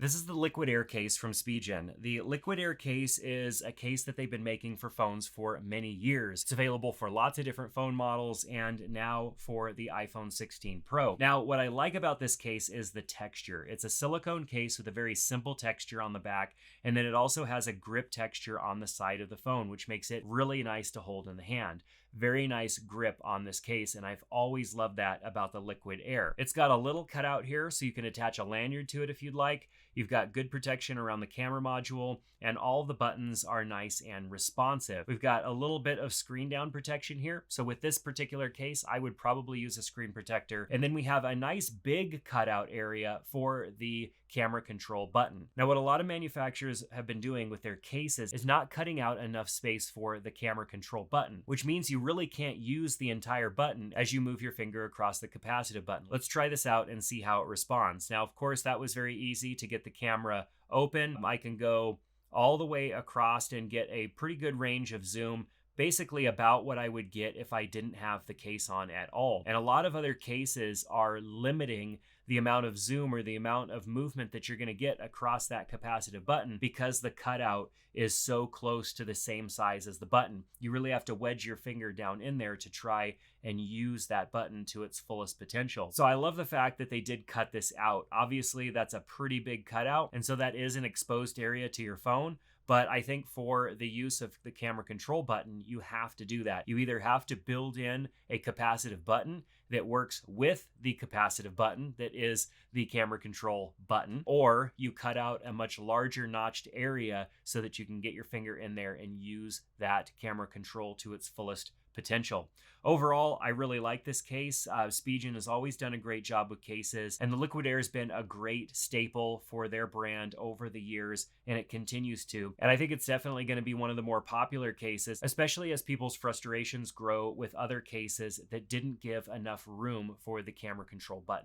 This is the Liquid Air case from Spigen. The Liquid Air case is a case that they've been making for phones for many years. It's available for lots of different phone models and now for the iPhone 16 Pro. Now, what I like about this case is the texture. It's a silicone case with a very simple texture on the back, and then it also has a grip texture on the side of the phone, which makes it really nice to hold in the hand. Very nice grip on this case, and I've always loved that about the Liquid Air. It's got a little cutout here so you can attach a lanyard to it if you'd like. You've got good protection around the camera module, and all the buttons are nice and responsive. We've got a little bit of screen down protection here. So with this particular case, I would probably use a screen protector. And then we have a nice big cutout area for the camera control button. Now, what a lot of manufacturers have been doing with their cases is not cutting out enough space for the camera control button, which means you really can't use the entire button as you move your finger across the capacitive button. Let's try this out and see how it responds. Now, of course, that was very easy to get the camera open. I can go all the way across and get a pretty good range of zoom, basically about what I would get if I didn't have the case on at all. And a lot of other cases are limiting the amount of zoom or the amount of movement that you're going to get across that capacitive button because the cutout is so close to the same size as the button. You really have to wedge your finger down in there to try and use that button to its fullest potential. So I love the fact that they did cut this out. Obviously, that's a pretty big cutout, and so that is an exposed area to your phone. But I think for the use of the camera control button, you have to do that. You either have to build in a capacitive button that works with the capacitive button that is the camera control button, or you cut out a much larger notched area so that you can get your finger in there and use that camera control to its fullest potential. Overall, I really like this case. Spigen has always done a great job with cases, and the Liquid Air has been a great staple for their brand over the years, and it continues to. And I think it's definitely going to be one of the more popular cases, especially as people's frustrations grow with other cases that didn't give enough room for the camera control button.